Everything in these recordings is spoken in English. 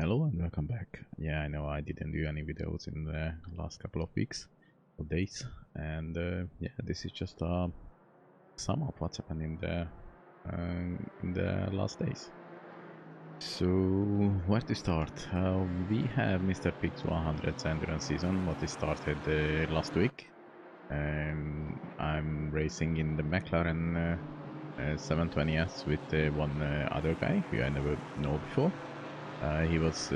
Hello and welcome back. Yeah, I know I didn't do any videos in the last couple of weeks or days, and yeah, this is just a sum of what's happened in the last days. So where to start? We have MrPig's 100th endurance season, what is started last week. I'm racing in the McLaren 720S with one other guy who I never know before. He was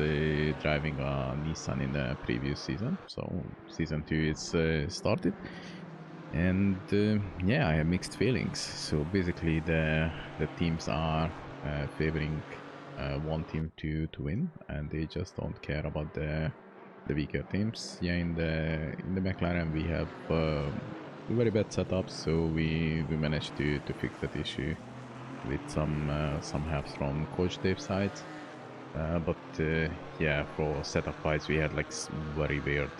driving a Nissan in the previous season, so season 2 is started, and yeah, I have mixed feelings. So basically, the teams are favoring one team to win, and they just don't care about the weaker teams. Yeah, in the McLaren we have very bad setups, so we managed to fix that issue with some help from Coach Dave's side. But yeah, for setup wise, we had like very weird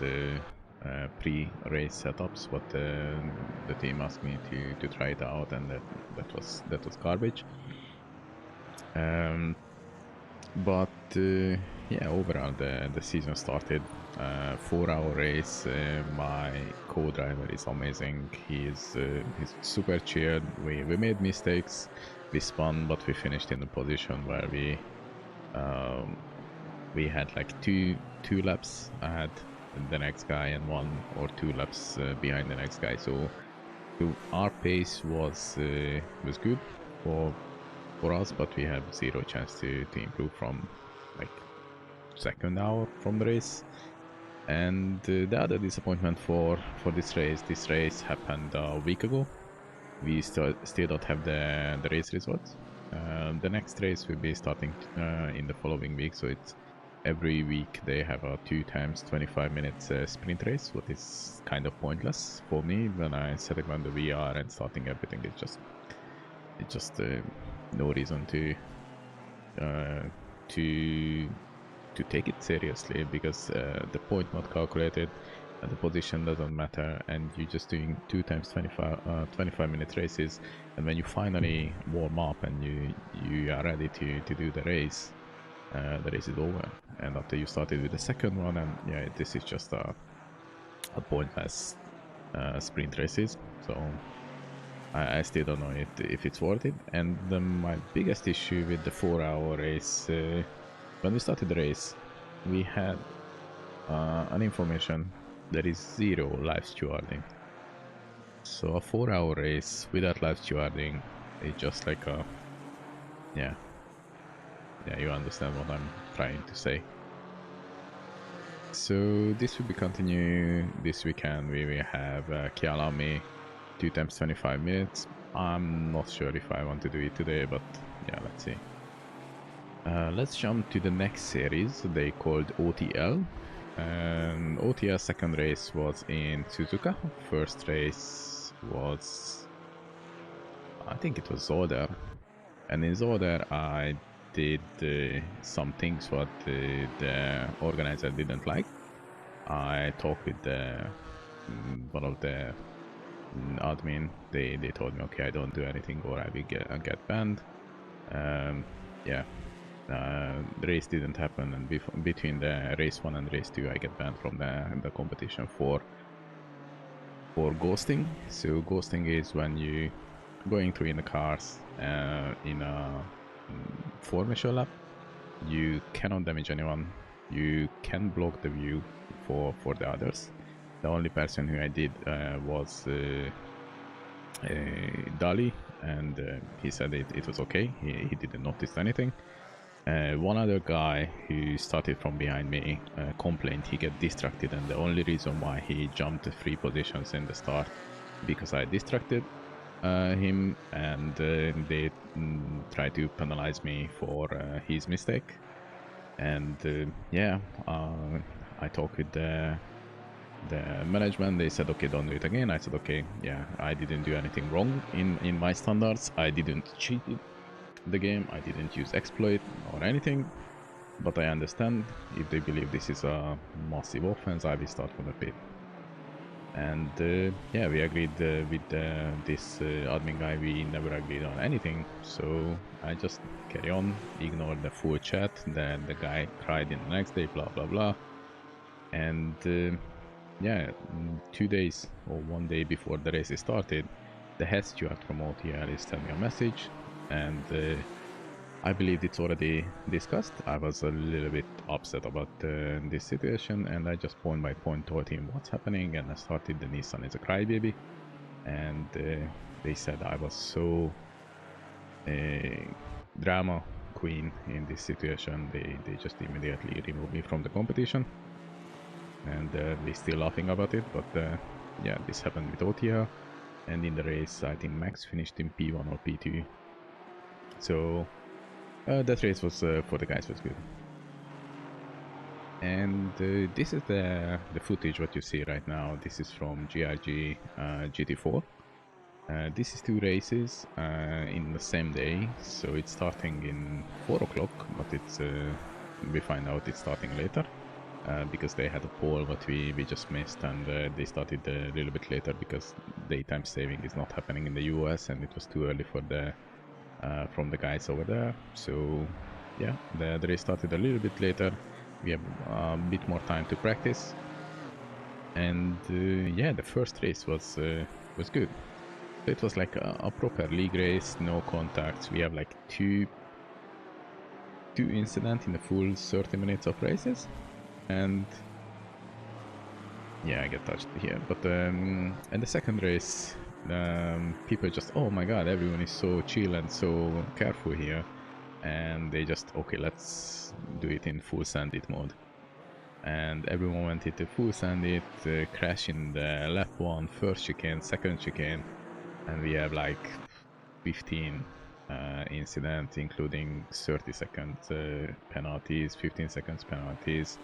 pre-race setups, but the team asked me to try it out, and that was garbage. But yeah, overall the season started. 4-hour race. My co-driver is amazing. He's super chilled. We made mistakes, we spun, but we finished in a position where we had like two laps ahead the next guy and 1 or 2 laps behind the next guy. So our pace was good for us, but we have zero chance to improve from like second hour from the race. And the other disappointment for this race happened a week ago. We still don't have the race results. The next race will be starting in the following week, so it's every week they have a 2 times 25 minutes sprint race, what is kind of pointless for me. When I set it on the VR and starting everything, it's just no reason to take it seriously, because the point not calculated and the position doesn't matter, and you're just doing 2 times 25 minute races, and when you finally warm up and you are ready to do the race is over. And after you started with the second one, and yeah, this is just a pointless sprint races. So I still don't know if it's worth it. And my biggest issue with the 4-hour race, when we started the race, we had an information there is 0 live stewarding. So a 4-hour race without live stewarding is just like a yeah, you understand what I'm trying to say. So this will be continue this weekend. We will have Kialami 2 times 25 minutes. I'm not sure if I want to do it today, but yeah, let's see. Let's jump to the next series they called OTL. And OTL second race was in Suzuka. First race was, I think it was Zoder. And in Zoder I did some things what the organizer didn't like. I talked with one of the admin. They told me, okay, I don't do anything or I will get banned. Yeah, the race didn't happen, and between the race 1 and race 2 I get banned from the competition for ghosting. So ghosting is when you going through in the cars in a formation lap. You cannot damage anyone, you can block the view for the others. The only person who I did was Dali, and he said it was okay. He didn't notice anything. One other guy who started from behind me complained he get distracted, and the only reason why he jumped 3 positions in the start because I distracted him, and they tried to penalize me for his mistake. And yeah, I talked with the management. They said, okay, don't do it again. I said, okay, yeah, I didn't do anything wrong in my standards. I didn't cheat the game, I didn't use exploit or anything, but I understand if they believe this is a massive offense, I will start from the pit. And yeah, we agreed with this admin guy. We never agreed on anything, so I just carry on, ignore the full chat. Then the guy cried in the next day, blah blah blah. And yeah, 2 days or 1 day before the race started, the head steward from OTL sent me a message, and I believe it's already discussed. I was a little bit upset about this situation, and I just point by point told him what's happening, and I started the Nissan is a crybaby, and they said I was so drama queen in this situation. They just immediately removed me from the competition, and we're still laughing about it, but yeah, this happened with OTL, and in the race I think Max finished in P1 or P2, so that race was for the guys was good. And this is the footage what you see right now. This is from GRG GT4. This is 2 races in the same day, so it's starting in 4 o'clock, but it's we find out it's starting later because they had a poll what we just missed, and they started a little bit later because daytime saving is not happening in the US, and it was too early for the from the guys over there. So yeah, the race started a little bit later. We have a bit more time to practice, and yeah, the first race was good. It was like a proper league race, no contacts. We have like two incidents in the full 30 minutes of races, and yeah, I get touched here. But and the second race, people just, oh my god, everyone is so chill and so careful here, and they just, okay, let's do it in full sandit mode. And everyone went into full sandit, crash in the lap 1, first chicane, second chicane, and we have like 15 incidents, including 30 seconds penalties, 15 seconds penalties.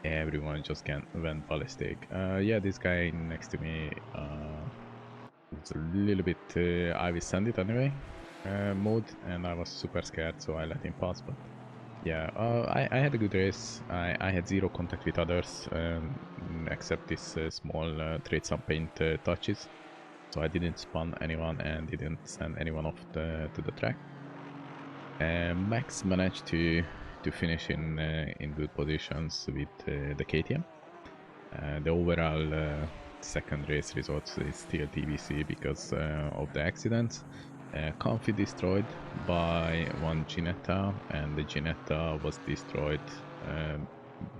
Everyone just went ballistic. Yeah, this guy next to me was a little bit I will send it anyway mode, and I was super scared, so I let him pass. But yeah, I had a good race. I had zero contact with others except this small trade some paint touches, so I didn't spawn anyone and didn't send anyone off to the track. Max managed to finish in good positions with the KTM. The overall second race results is still TBC because of the accidents. Comfy destroyed by one Ginetta, and the Ginetta was destroyed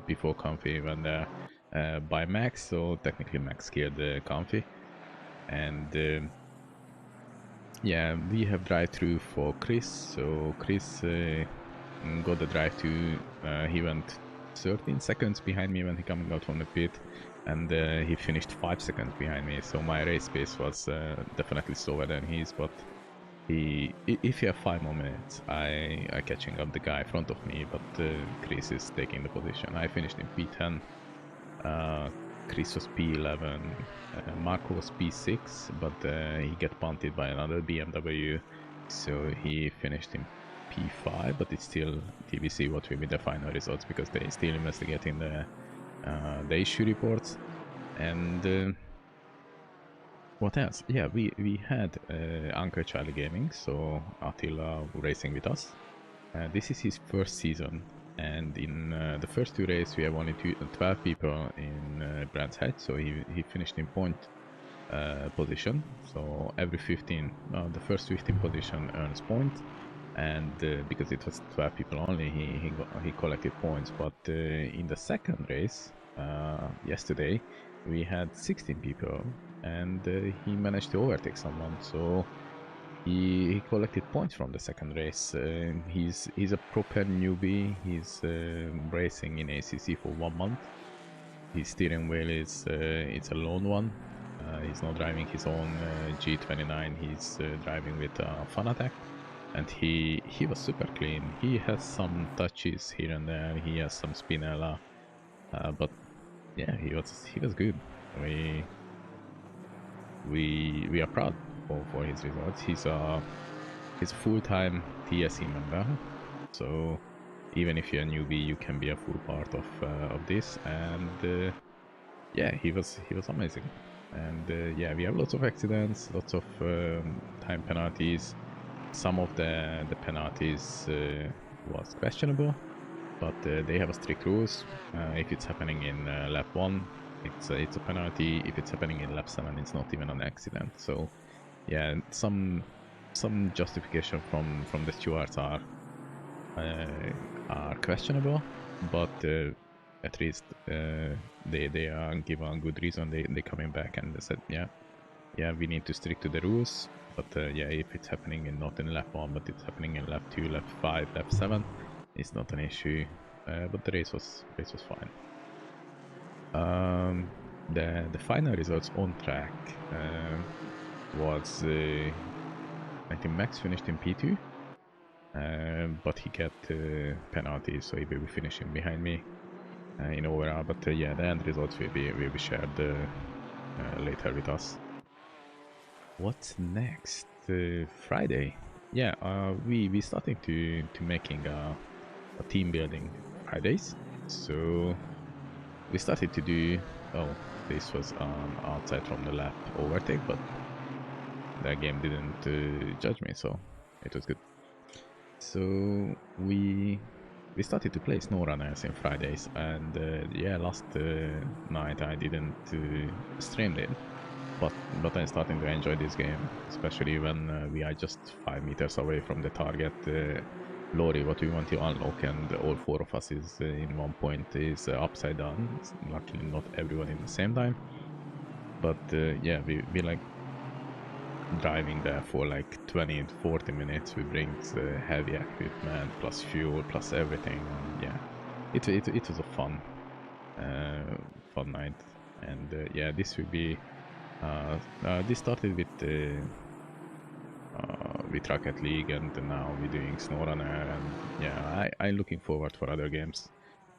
before Comfy even there by Max, so technically Max killed the Comfy. And yeah, we have drive-through for Chris, so Chris got the drive-through. He went 13 seconds behind me when he coming out from the pit, and he finished 5 seconds behind me, so my race pace was definitely slower than his, but if you have 5 more minutes, I catching up the guy in front of me, but Chris is taking the position. I finished in P10, Chris was P11, Marco was P6, but he got punted by another BMW, so he finished in P5, but it's still TBC what will be the final results because they're still investigating the issue reports. And what else? Yeah, we had Uncle Charlie Gaming, so Attila racing with us. This is his first season, and in the first 2 races we have only 12 people in Brands Hatch, so he finished in point position. So every 15, the first 15 position earns points, and because it was 12 people only, he collected points. But in the second race, yesterday, we had 16 people, and he managed to overtake someone, so he collected points from the second race. He's a proper newbie. He's racing in ACC for 1 month. His steering wheel is it's a lone one. He's not driving his own G29. He's driving with Fanatec, and he was super clean. He has some touches here and there. He has some Spinella, but yeah, he was good. We are proud for his results. He's a full-time TSE member, so even if you're a newbie, you can be a full part of this. And yeah, he was amazing. And yeah, we have lots of accidents, lots of time penalties. Some of the penalties was questionable, but they have a strict rules. If it's happening in lap 1, it's a penalty. If it's happening in lap 7, it's not even an accident. So yeah, some justification from the stewards are questionable, but at least they are given a good reason. They coming back and they said, yeah, we need to stick to the rules. But yeah, if it's happening in not in lap 1, but it's happening in lap 2, lap 5, lap 7, it's not an issue. But the race was fine. The final results on track was I think Max finished in P2, but he got penalties, so he will be finishing behind me in overall. But yeah, the end results will be shared later with us. What's next? Friday. Yeah, we starting to making a team building Fridays. So we started to do. Oh, this was outside from the lap overtake, but the game didn't judge me, so it was good. So we started to play SnowRunners in Fridays, and yeah, last night I didn't stream it, but I'm starting to enjoy this game, especially when we are just 5 meters away from the target lorry what we want to unlock, and all 4 of us is in one point is upside down. It's luckily not everyone in the same time, but yeah, we like driving there for like 20 to 40 minutes. We bring heavy equipment plus fuel plus everything, and yeah, it was a fun night. And yeah, this will be this started with Rocket League, and now we're doing SnowRunner, and yeah, I'm looking forward for other games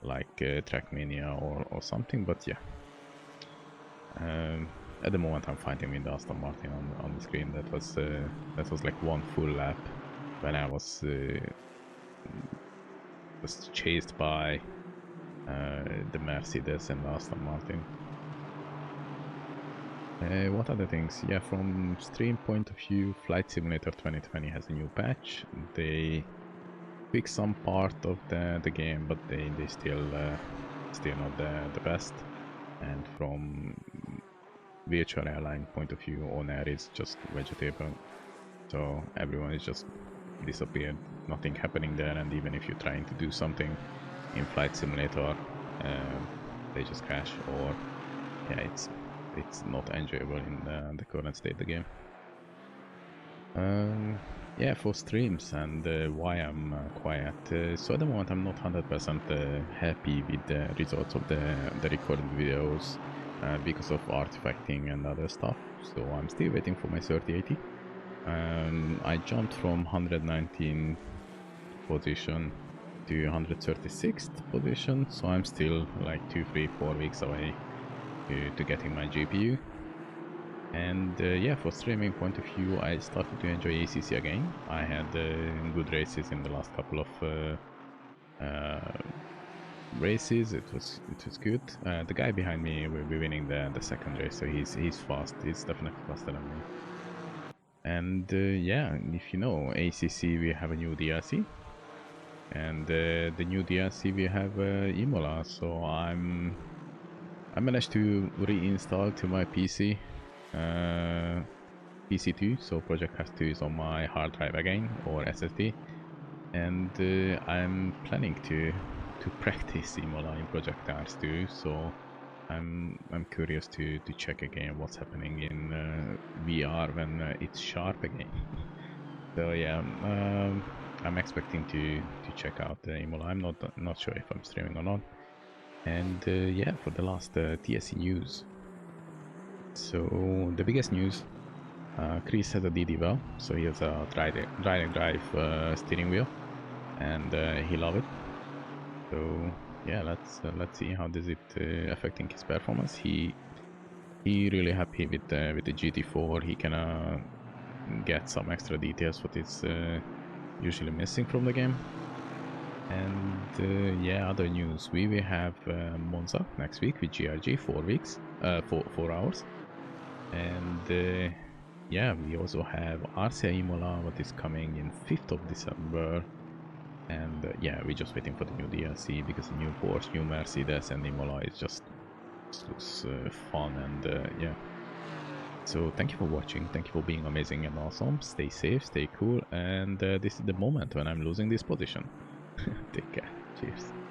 like Trackmania or something, but yeah. At the moment I'm fighting with Aston Martin on the screen. That was like one full lap when I was chased by the Mercedes and Aston Martin. What other things? Yeah, from stream point of view, Flight Simulator 2020 has a new patch. They fix some part of the game, but they still not the best. And from virtual airline point of view, on air is just vegetable, so everyone is just disappeared, nothing happening there, and even if you're trying to do something in Flight Simulator, they just crash, or yeah, it's not enjoyable in the current state of the game. Yeah, for streams and why I'm quiet. So at the moment I'm not 100% happy with the results of the recorded videos because of artifacting and other stuff. So I'm still waiting for my 3080. I jumped from 119 position to 136th position, so I'm still like 2, 3, 4 weeks away to getting my GPU. And yeah, for streaming point of view, I started to enjoy ACC again. I had good races in the last couple of races. It was good. The guy behind me will be winning the second race, so he's fast. He's definitely faster than me. And yeah, if you know ACC, we have a new DLC, and the new DLC we have Imola. So I managed to reinstall to my PC. PC2, so Project Cars 2 is on my hard drive again, or SSD, and I'm planning to practice Imola in Project Cars 2, so I'm curious to check again what's happening in VR when it's sharp again. So yeah, I'm expecting to check out Imola. I'm not sure if I'm streaming or not. And yeah, for the last TSC news. So the biggest news, Chris has a DD so he has a direct drive steering wheel, and he loves it. So yeah, let's see how does it affecting his performance. He really happy with the GT4. He can get some extra details what is usually missing from the game. And yeah, other news, we will have Monza next week with GRG 4 hours. And yeah, we also have RCA Imola, what is coming in 5th of December. And yeah, we're just waiting for the new DLC because the new Porsche, new Mercedes, and Imola is just looks fun. And yeah. So thank you for watching, thank you for being amazing and awesome. Stay safe, stay cool, and this is the moment when I'm losing this position. Take care. Cheers.